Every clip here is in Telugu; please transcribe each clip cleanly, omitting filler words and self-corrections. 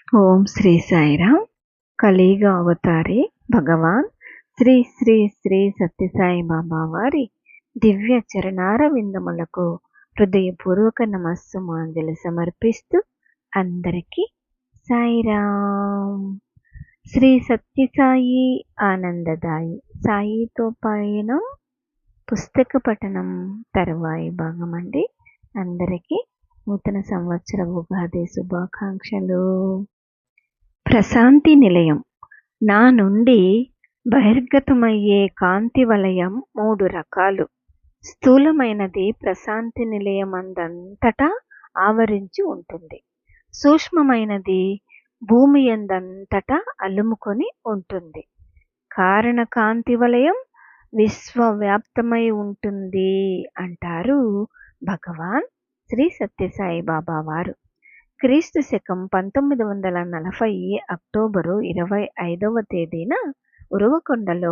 ఓం శ్రీ సాయిరామ్. కలియుగ అవతారి భగవాన్ శ్రీ శ్రీ శ్రీ సత్యసాయి బాబా వారి దివ్య చరణార విందములకు హృదయపూర్వక నమస్సుమాంజలి సమర్పిస్తూ అందరికీ సాయిరామ్. శ్రీ సత్యసాయి ఆనందదాయి సాయితో పయనం పుస్తక పఠనం తరువాయి భాగం అండి. అందరికీ నూతన సంవత్సర ఉగాది శుభాకాంక్షలు. ప్రశాంతి నిలయం. నా నుండి బహిర్గతమయ్యే కాంతి వలయం 3 రకాలు. స్థూలమైనది ప్రశాంతి నిలయం అందంతటా ఆవరించి ఉంటుంది. సూక్ష్మమైనది భూమి యందంతటా అలుముకొని ఉంటుంది. కారణ కాంతి వలయం విశ్వవ్యాప్తమై ఉంటుంది అంటారు భగవాన్ శ్రీ సత్యసాయి బాబా వారు. క్రీస్తు శకం 1940 అక్టోబరు 25వ తేదీన ఉరవకొండలో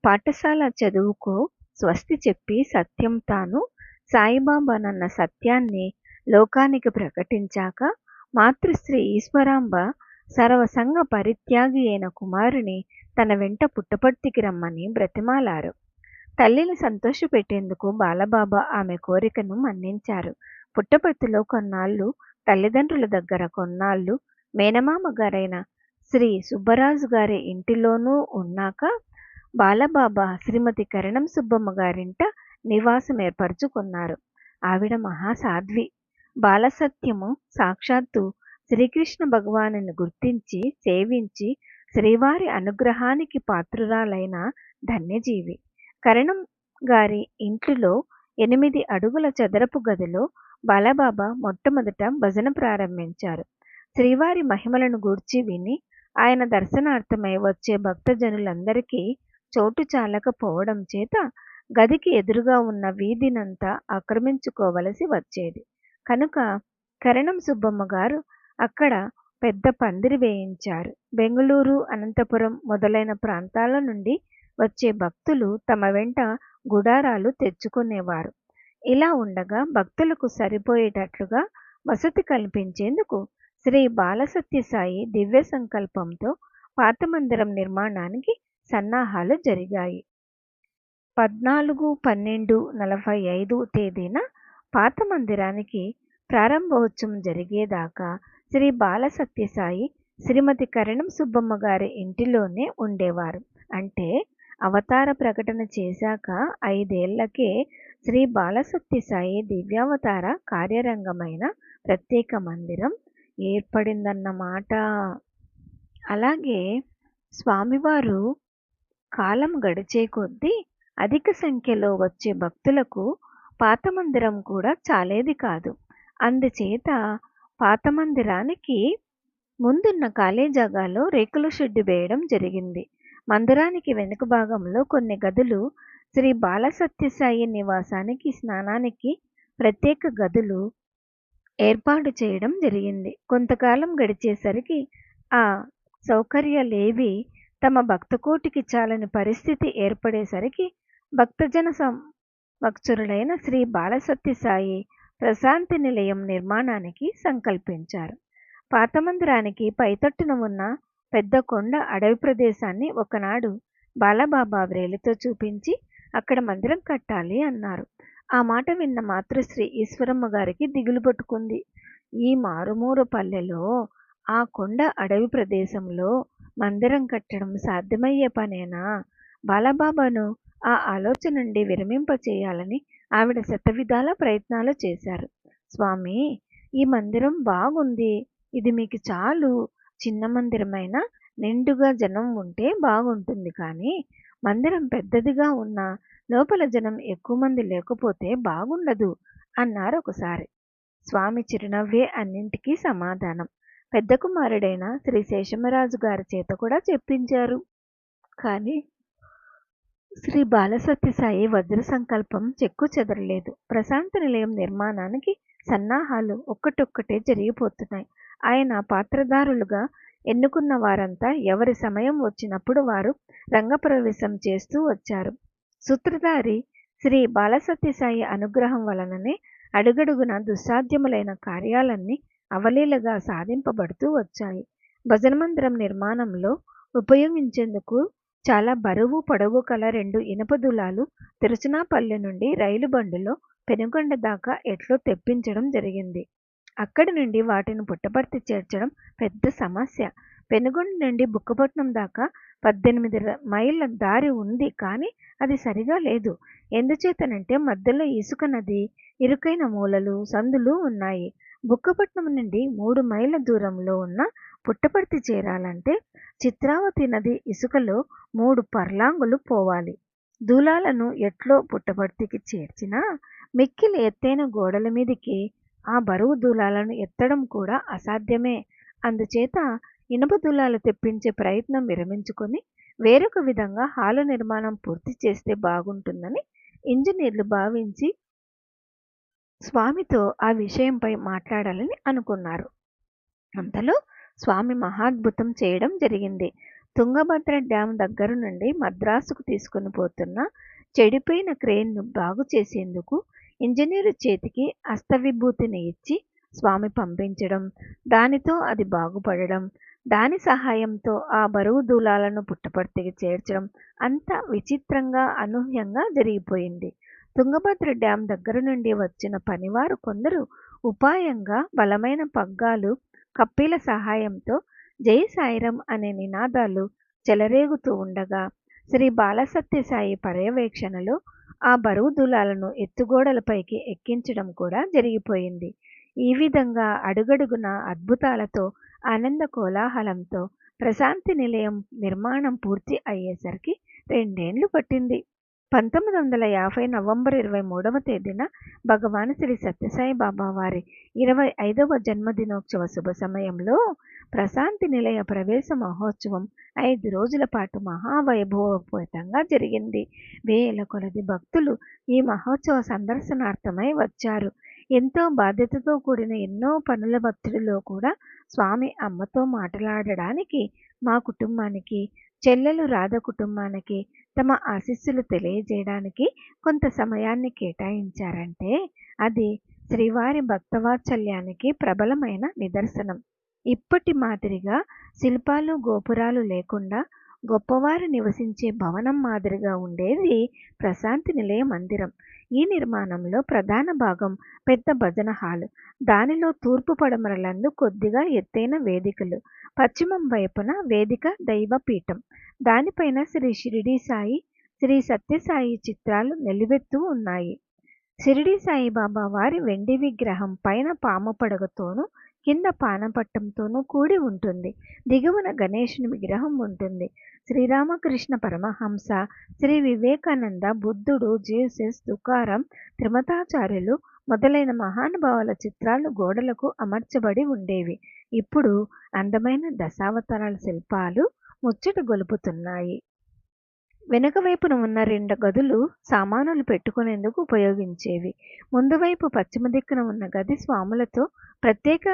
పాఠశాల చదువుకు స్వస్తి చెప్పి సత్యం తాను సాయిబాబానన్న సత్యాన్ని లోకానికి ప్రకటించాక మాతృశ్రీ ఈశ్వరాంబ సర్వసంగ పరిత్యాగి అయిన కుమారుని తన వెంట పుట్టపర్తికి రమ్మని బ్రతిమాలారు. తల్లిని సంతోషపెట్టేందుకు బాలబాబా ఆమె కోరికను మన్నించారు. పుట్టపర్తిలో కొన్నాళ్ళు, తల్లిదండ్రుల దగ్గర కొన్నాళ్ళు, మేనమామ గారైన శ్రీ సుబ్బరాజు గారి ఇంటిలోనూ ఉన్నాక బాలబాబా శ్రీమతి కరణం సుబ్బమ్మ గారింట నివాసం ఏర్పరచుకున్నారు. ఆవిడ మహాసాధ్వి. బాలసత్యము సాక్షాత్తు శ్రీకృష్ణ భగవానుని గుర్తించి సేవించి శ్రీవారి అనుగ్రహానికి పాత్రురాలైన ధన్యజీవి. కరణం గారి ఇంట్లో 8 అడుగుల చదరపు గదిలో బాలబాబా మొట్టమొదట భజన ప్రారంభించారు. శ్రీవారి మహిమలను గూర్చి విని ఆయన దర్శనార్థమై వచ్చే భక్తజనులందరికీ చోటు చాలకపోవడం చేత గదికి ఎదురుగా ఉన్న వీధినంతా ఆక్రమించుకోవలసి వచ్చేది. కనుక కరణం సుబ్బమ్మ గారు అక్కడ పెద్ద పందిరి వేయించారు. బెంగుళూరు, అనంతపురం మొదలైన ప్రాంతాల నుండి వచ్చే భక్తులు తమ వెంట గుడారాలు తెచ్చుకునేవారు. ఇలా ఉండగా భక్తులకు సరిపోయేటట్లుగా వసతి కల్పించేందుకు శ్రీ బాలసత్యసాయి దివ్య సంకల్పంతో పాత మందిరం నిర్మాణానికి సన్నాహాలు జరిగాయి. 14/12/45 తేదీన పాత మందిరానికి ప్రారంభోత్సవం జరిగేదాకా శ్రీ బాలసత్యసాయి శ్రీమతి కరణం సుబ్బమ్మ గారి ఇంటిలోనే ఉండేవారు. అంటే అవతార ప్రకటన చేశాక 5 ఏళ్లకే శ్రీ బాలసత్యసాయి దివ్యావతార కార్యరంగమైన ప్రత్యేక మందిరం ఏర్పడిందన్నమాట. అలాగే స్వామివారు కాలం గడిచే కొద్దీ అధిక సంఖ్యలో వచ్చే భక్తులకు పాత మందిరం కూడా చాలేది కాదు. అందుచేత పాత మందిరానికి ముందున్న ఖాళీ జాగాలో రేకుల షెడ్డు వేయడం జరిగింది. మందిరానికి వెనుక భాగంలో కొన్ని గదులు, శ్రీ బాలసత్యసాయి నివాసానికి, స్నానానికి ప్రత్యేక గదులు ఏర్పాటు చేయడం జరిగింది. కొంతకాలం గడిచేసరికి ఆ సౌకర్యాలేవి తమ భక్తకోటికి చాలని పరిస్థితి ఏర్పడేసరికి భక్తజన సమక్షరులైన శ్రీ బాలసత్యసాయి ప్రశాంతి నిలయం నిర్మాణానికి సంకల్పించారు. పాత మందిరానికి పైతట్టున ఉన్న పెద్ద కొండ అడవి ప్రదేశాన్ని ఒకనాడు బాలబాబా వ్రేలితో చూపించి అక్కడ మందిరం కట్టాలి అన్నారు. ఆ మాట విన్న మాతృశ్రీ ఈశ్వరమ్మ గారికి దిగులు పట్టుకుంది. ఈ మారుమూర పల్లెలో ఆ కొండ అడవి ప్రదేశంలో మందిరం కట్టడం సాధ్యమయ్యే పనేనా? బాలబాబాను ఆ ఆలోచన నుండి విరమింపచేయాలని ఆవిడ శతవిధాల ప్రయత్నాలు చేశారు. స్వామి, ఈ మందిరం బాగుంది, ఇది మీకు చాలు. చిన్న మందిరమైనా నిండుగా జనం ఉంటే బాగుంటుంది, కానీ మందిరం పెద్దదిగా ఉన్నా లోపల జనం ఎక్కువ మంది లేకపోతే బాగుండదు అన్నారు ఒకసారి. స్వామి చిరునవ్వే అన్నింటికీ సమాధానం. పెద్ద కుమారుడైన శ్రీ శేషమరాజు గారి చేత కూడా చెప్పించారు. కానీ శ్రీ బాలసత్యసాయి వజ్ర సంకల్పం చెక్కు చెదరలేదు. ప్రశాంత నిలయం నిర్మాణానికి సన్నాహాలు ఒక్కటొక్కటే జరిగిపోతున్నాయి. ఆయన పాత్రధారులుగా ఎన్నుకున్న వారంతా ఎవరి సమయం వచ్చినప్పుడు వారు రంగప్రవేశం చేస్తూ వచ్చారు. సూత్రధారి శ్రీ బాలసత్యసాయి అనుగ్రహం వలననే అడుగడుగున దుస్సాధ్యములైన కార్యాలన్నీ అవలీలగా సాధింపబడుతూ వచ్చాయి. భజన మందిరం నిర్మాణంలో ఉపయోగించేందుకు చాలా బరువు పొడవు కల 2 ఇనుప దూలాలు తిరుచునాపల్లి నుండి రైలు బండిలో పెనుగొండ దాకా ఎట్లో తెప్పించడం జరిగింది. అక్కడి నుండి వాటిని పుట్టపర్తి చేర్చడం పెద్ద సమస్య. పెనుగొండ నుండి బుక్కపట్నం దాకా 18 మైళ్ళ దారి ఉంది, కానీ అది సరిగా లేదు. ఎందుచేతనంటే మధ్యలో ఇసుక నది, ఇరుకైన మూలలు, సందులు ఉన్నాయి. బుక్కపట్నం నుండి 3 మైళ్ళ దూరంలో ఉన్న పుట్టపర్తి చేరాలంటే చిత్రావతి నది ఇసుకలో 3 పర్లాంగులు పోవాలి. దూలాలను ఎట్లో పుట్టపర్తికి చేర్చినా మిక్కిలి ఎత్తైన గోడల మీదికి ఆ బరువు దూలాలను ఎత్తడం కూడా అసాధ్యమే. అందుచేత ఇనుప దూలాలు తెప్పించే ప్రయత్నం విరమించుకొని వేరొక విధంగా హాలు నిర్మాణం పూర్తి చేస్తే బాగుంటుందని ఇంజనీర్లు భావించి స్వామితో ఆ విషయంపై మాట్లాడాలని అనుకున్నారు. అంతలో స్వామి మహాద్భుతం చేయడం జరిగింది. తుంగభద్ర డ్యాం దగ్గర నుండి మద్రాసుకు తీసుకుని పోతున్న చెడిపోయిన క్రేన్ను బాగు చేసేందుకు ఇంజనీరు చేతికి అస్తవిభూతిని ఇచ్చి స్వామి పంపించడం, దానితో అది బాగుపడడం, దాని సహాయంతో ఆ బరువు దూలాలను పుట్టపర్తికి చేర్చడం అంతా విచిత్రంగా అనూహ్యంగా జరిగిపోయింది. తుంగభద్ర డ్యాం దగ్గర నుండి వచ్చిన పనివారు కొందరు ఉపాయంగా బలమైన పగ్గాలు, కప్పీల సహాయంతో జై సాయిరం అనే నినాదాలు చెలరేగుతూ ఉండగా శ్రీ బాలసత్యసాయి పర్యవేక్షణలో ఆ బరువు దూలాలను ఎత్తుగోడలపైకి ఎక్కించడం కూడా జరిగిపోయింది. ఈ విధంగా అడుగడుగున అద్భుతాలతో, ఆనంద కోలాహలంతో ప్రశాంతి నిలయం నిర్మాణం పూర్తి అయ్యేసరికి 2 ఏళ్లు పట్టింది. 1950 నవంబర్ 23వ తేదీన భగవాన్ శ్రీ సత్యసాయి బాబా వారి 25వ జన్మదినోత్సవ శుభ సమయంలో ప్రశాంతి నిలయ ప్రవేశ మహోత్సవం 5 రోజుల పాటు మహావైభవోపేతంగా జరిగింది. వేల కొలది భక్తులు ఈ మహోత్సవ సందర్శనార్థమై వచ్చారు. ఎంతో బాధ్యతతో కూడిన ఎన్నో పనుల ఒత్తిడిలో కూడా స్వామి అమ్మతో మాట్లాడడానికి మా కుటుంబానికి, చెల్లెలు రాధ కుటుంబానికి తమ ఆశీస్సులు తెలియజేయడానికి కొంత సమయాన్ని కేటాయించారంటే అది శ్రీవారి భక్తవాత్సల్యానికి ప్రబలమైన నిదర్శనం. ఇప్పటి మాదిరిగా శిల్పాలు, గోపురాలు లేకుండా గొప్పవారు నివసించే భవనం మాదిరిగా ఉండేది ప్రశాంతి నిలయ మందిరం. ఈ నిర్మాణంలో ప్రధాన భాగం పెద్ద భజన హాలు, దానిలో తూర్పు పడమరలందు కొద్దిగా ఎత్తైన వేదికలు, పశ్చిమం వైపున వేదిక దైవపీఠం, దానిపైన శ్రీ షిరిడి సాయి, శ్రీ సత్యసాయి చిత్రాలు నిలువెత్తు ఉన్నాయి. షిరిడి సాయిబాబా వారి వెండి విగ్రహం పైన పాము పడగతోనూ కింద పానపట్టంతోనూ కూడి ఉంటుంది. దిగువన గణేశుని విగ్రహం ఉంటుంది. శ్రీరామకృష్ణ పరమహంస, శ్రీ వివేకానంద, బుద్ధుడు, జీసస్, తుకారం, త్రిమతాచార్యులు మొదలైన మహానుభావుల చిత్రాలు గోడలకు అమర్చబడి ఉండేవి. ఇప్పుడు అందమైన దశావతారాల శిల్పాలు ముచ్చట గొలుపుతున్నాయి. వెనుక వైపున ఉన్న 2 గదులు సామానులు పెట్టుకునేందుకు ఉపయోగించేవి. ముందు వైపు పశ్చిమ దిక్కున ఉన్న గది స్వాములతో ప్రత్యేక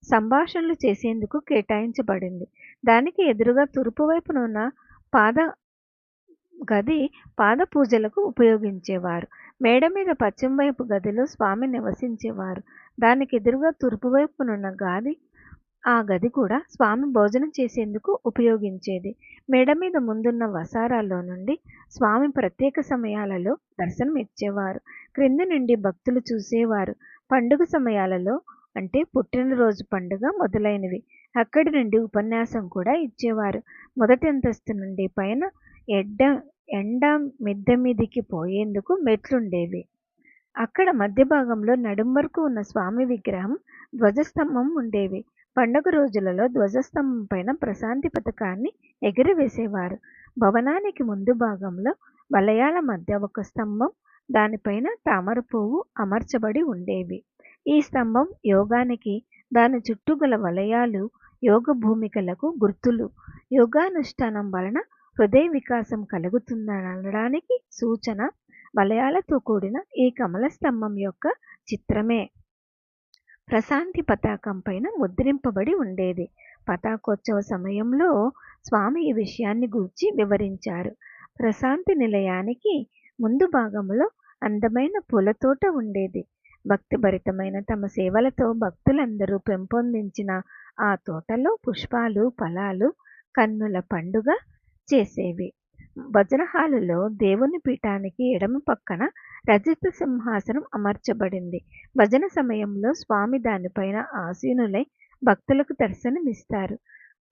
సంభాషణలు చేసేందుకు కేటాయించబడింది. దానికి ఎదురుగా తూర్పు వైపున ఉన్న గది పాద పూజలకు ఉపయోగించేవారు. మేడ మీద పశ్చిమ వైపు గదిలో స్వామి నివసించేవారు. దానికి ఎదురుగా తూర్పు వైపునున్న ఆ గది కూడా స్వామి భోజనం చేసేందుకు ఉపయోగించేది. మేడ మీద ముందున్న వసారాల్లో నుండి స్వామి ప్రత్యేక సమయాలలో దర్శనం ఇచ్చేవారు. క్రింది నుండి భక్తులు చూసేవారు. పండుగ సమయాలలో అంటే పుట్టినరోజు పండుగ మొదలైనవి అక్కడి నుండి ఉపన్యాసం కూడా ఇచ్చేవారు. మొదటి అంతస్తు నుండి పైన ఎండ మిద్దె మీదికి పోయేందుకు మెట్లుండేవి. అక్కడ మధ్య భాగంలో నడుం వరకు ఉన్న స్వామి విగ్రహం, ధ్వజస్తంభం ఉండేవి. పండుగ రోజులలో ధ్వజస్తంభం పైన ప్రశాంతి పథకాన్ని ఎగురవేసేవారు. భవనానికి ముందు భాగంలో వలయాల మధ్య ఒక స్తంభం, దానిపైన తామర పువ్వు అమర్చబడి ఉండేవి. ఈ స్తంభం యోగానికి, దాని చుట్టూ గల వలయాలు యోగ భూమికలకు గుర్తులు. యోగానుష్ఠానం వలన హృదయ వికాసం కలుగుతుందనడానికి సూచన వలయాలతో కూడిన ఈ కమల స్తంభం యొక్క చిత్రమే ప్రశాంతి పతాకం పైన ముద్రింపబడి ఉండేది. పతాకోత్సవ సమయంలో స్వామి ఈ విషయాన్ని గూర్చి వివరించారు. ప్రశాంతి నిలయానికి ముందు భాగంలో అందమైన పూల తోట ఉండేది. భక్తిభరితమైన తమ సేవలతో భక్తులందరూ పెంపొందించిన ఆ తోటలో పుష్పాలు ఫలాలు కన్నుల పండుగ చేసేవి. భజన హాలులో దేవుని పీఠానికి ఎడమ పక్కన రజత సింహాసనం అమర్చబడింది. భజన సమయంలో స్వామి దానిపైన ఆసీనులై భక్తులకు దర్శనమిస్తారు.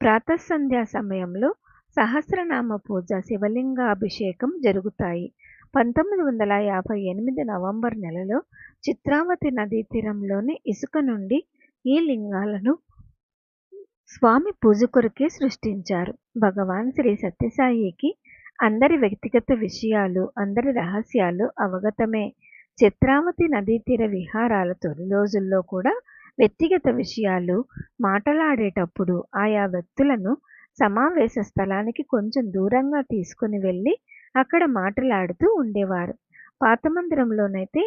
ప్రాతఃసంధ్యా సమయంలో సహస్రనామ పూజ, శివలింగాభిషేకం జరుగుతాయి. 1958 నవంబర్ నెలలో చిత్రావతి నదీ తీరంలోని ఇసుక నుండి ఈ లింగాలను స్వామి పూజ కొరకే సృష్టించారు. భగవాన్ శ్రీ సత్యసాయికి అందరి వ్యక్తిగత విషయాలు, అందరి రహస్యాలు అవగతమే. చిత్రావతి నదీ తీర విహారాల తొలి రోజుల్లో కూడా వ్యక్తిగత విషయాలు మాట్లాడేటప్పుడు ఆయా వ్యక్తులను సమావేశ స్థలానికి కొంచెం దూరంగా తీసుకుని వెళ్ళి అక్కడ మాట్లాడుతూ ఉండేవారు. పాత మందిరంలోనైతే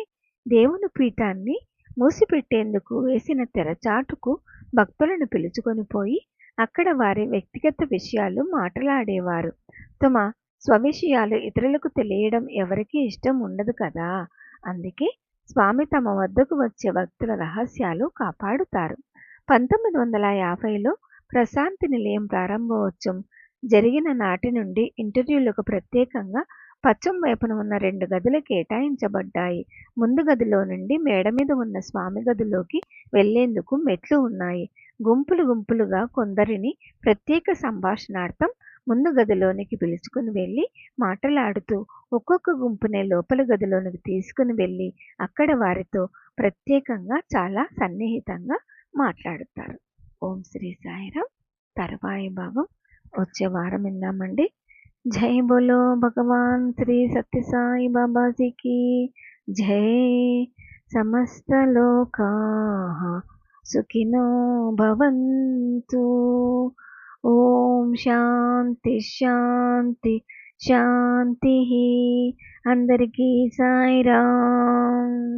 దేవుని పీఠాన్ని మూసిపెట్టేందుకు వేసిన తెరచాటుకు భక్తులను పిలుచుకొని పోయి అక్కడ వారి వ్యక్తిగత విషయాలు మాట్లాడేవారు. తమ స్వవిషయాలు ఇతరులకు తెలియడం ఎవరికీ ఇష్టం ఉండదు కదా. అందుకే స్వామి తమ వద్దకు వచ్చే భక్తుల రహస్యాలు కాపాడుతారు. 1950లో ప్రశాంతి నిలయం ప్రారంభోత్సవం జరిగిన నాటి నుండి ఇంటర్వ్యూలకు ప్రత్యేకంగా పశ్చిమ వైపున ఉన్న 2 గదులు కేటాయించబడ్డాయి. ముందు గదిలో నుండి మేడ మీద ఉన్న స్వామి గదిలోకి వెళ్లేందుకు మెట్లు ఉన్నాయి. గుంపులు గుంపులుగా కొందరిని ప్రత్యేక సంభాషణార్థం ముందు గదిలోనికి పిలుచుకుని వెళ్ళి మాట్లాడుతూ ఒక్కొక్క గుంపునే లోపల గదిలోనికి తీసుకుని వెళ్ళి అక్కడ వారితో ప్రత్యేకంగా చాలా సన్నిహితంగా మాట్లాడుతారు. ఓం శ్రీ సాయిరామ్. తరువాయి భాగం వచ్చే వారం విందామండి. జై బోలో భగవాన్ శ్రీ సత్య సాయి బాబాజీకి జై. సమస్త లోకాః సుఖినో భవంతు. ఓం శాంతి శాంతి శాంతి. అందరికీ సాయిరామ్.